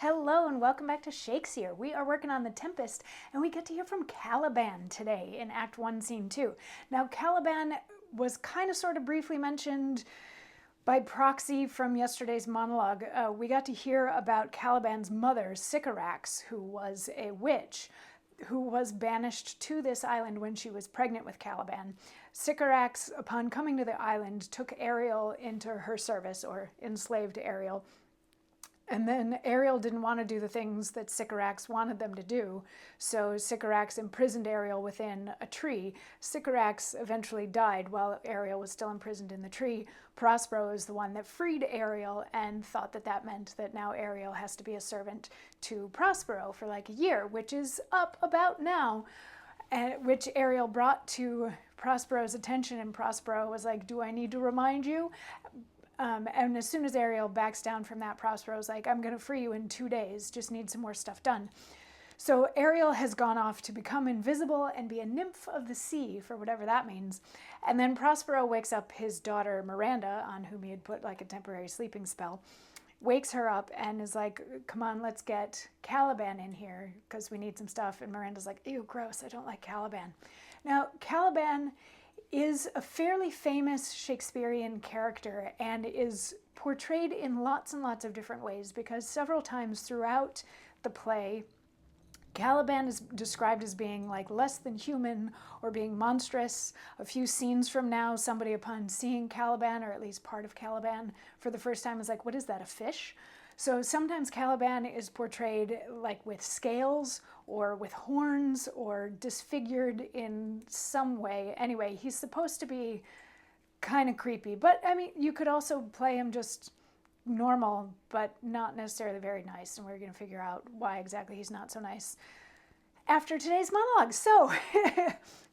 Hello and welcome back to Shakesyear. We are working on the Tempest and we get to hear from Caliban today in Act 1, Scene 2. Now Caliban was kind of sort of briefly mentioned by proxy from yesterday's monologue. We got to hear about Caliban's mother, Sycorax, who was a witch who was banished to this island when she was pregnant with Caliban. Sycorax, upon coming to the island, took Ariel into her service, or enslaved Ariel. And then Ariel didn't want to do the things that Sycorax wanted them to do, so Sycorax imprisoned Ariel within a tree. Sycorax eventually died while Ariel was still imprisoned in the tree. Prospero is the one that freed Ariel and thought that that meant that now Ariel has to be a servant to Prospero for like a year, which is up about now, which Ariel brought to Prospero's attention, and Prospero was like, "Do I need to remind you?" And as soon as Ariel backs down from that, Prospero's like, "I'm going to free you in 2 days, just need some more stuff done." So Ariel has gone off to become invisible and be a nymph of the sea, for whatever that means. And then Prospero wakes up his daughter Miranda, on whom he had put like a temporary sleeping spell, wakes her up and is like, "Come on, let's get Caliban in here because we need some stuff." And Miranda's like, "Ew, gross, I don't like Caliban." Now, Caliban is a fairly famous Shakespearean character and is portrayed in lots and lots of different ways, because several times throughout the play, Caliban is described as being like less than human or being monstrous. A few scenes from now, somebody, upon seeing Caliban, or at least part of Caliban, for the first time is like, "What is that, a fish?" So sometimes Caliban is portrayed like with scales or with horns or disfigured in some way. Anyway, he's supposed to be kind of creepy, but I mean, you could also play him just normal, but not necessarily very nice, and we're going to figure out why exactly he's not so nice after today's monologue. So,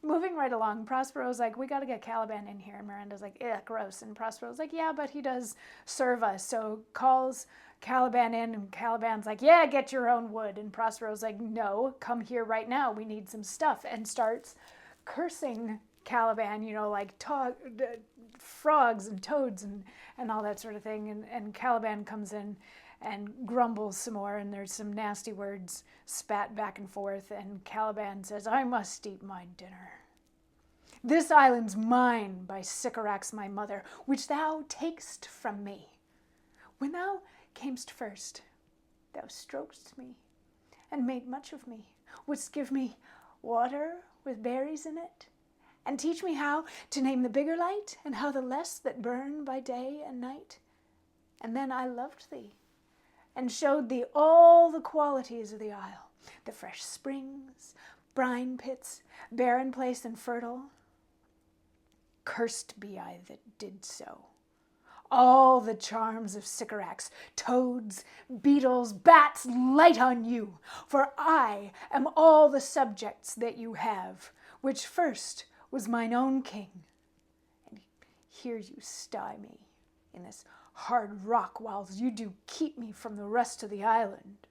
moving right along, Prospero's like, "We got to get Caliban in here," and Miranda's like, "Ugh, gross," and Prospero's like, "Yeah, but he does serve us," so calls Caliban in, and Caliban's like, "Yeah, get your own wood," and Prospero's like, "No, come here right now, we need some stuff," and starts cursing Caliban, like frogs and toads and all that sort of thing, and Caliban comes in and grumbles some more, and there's some nasty words spat back and forth, and Caliban says, "I must eat my dinner. This island's mine by Sycorax my mother, which thou takest from me. When thou camest first, thou strokest me, and made much of me, wouldst give me water with berries in it, and teach me how to name the bigger light, and how the less that burn by day and night. And then I loved thee, and showed thee all the qualities of the isle, the fresh springs, brine pits, barren place and fertile. Cursed be I that did so. All the charms of Sycorax, toads, beetles, bats, light on you, for I am all the subjects that you have, which first was mine own king. And here you sty me in this hard rock, whiles you do keep me from the rest of the island."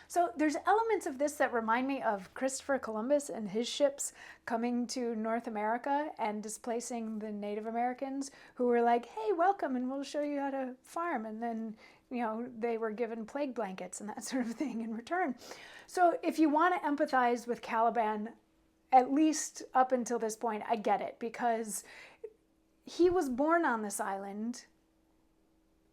So there's elements of this that remind me of Christopher Columbus and his ships coming to North America and displacing the Native Americans, who were like, "Hey, welcome, and we'll show you how to farm." And then, they were given plague blankets and that sort of thing in return. So if you want to empathize with Caliban, at least up until this point, I get it, because he was born on this island.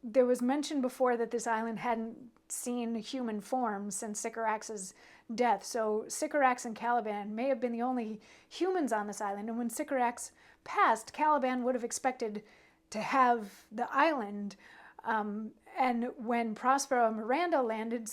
There was mention before that this island hadn't seen human form since Sycorax's death. So Sycorax and Caliban may have been the only humans on this island. And when Sycorax passed, Caliban would have expected to have the island. And when Prospero and Miranda landed,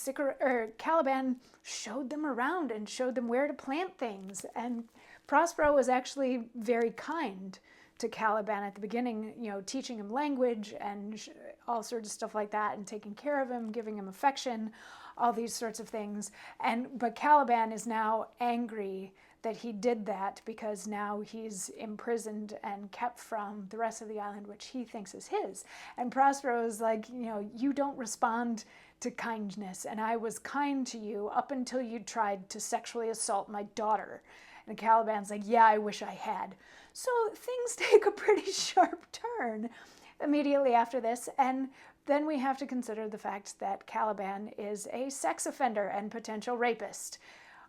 Caliban showed them around and showed them where to plant things. And Prospero was actually very kind to Caliban at the beginning, teaching him language and all sorts of stuff like that, and taking care of him, giving him affection, all these sorts of things. But Caliban is now angry that he did that, because now he's imprisoned and kept from the rest of the island, which he thinks is his. And Prospero is like, "You don't respond to kindness, and I was kind to you up until you tried to sexually assault my daughter." And Caliban's like, "Yeah, I wish I had." So things take a pretty sharp turn immediately after this, and then we have to consider the fact that Caliban is a sex offender and potential rapist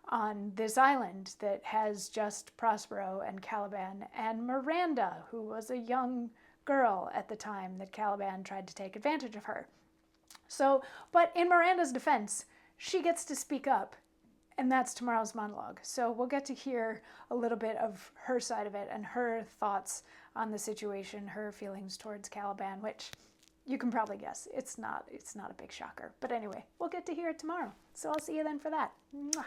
on this island that has just Prospero and Caliban and Miranda, who was a young girl at the time that Caliban tried to take advantage of her. So, but in Miranda's defense, she gets to speak up, and that's tomorrow's monologue. So we'll get to hear a little bit of her side of it and her thoughts on the situation, her feelings towards Caliban, which you can probably guess. It's not a big shocker. But anyway, we'll get to hear it tomorrow. So I'll see you then for that. Mwah.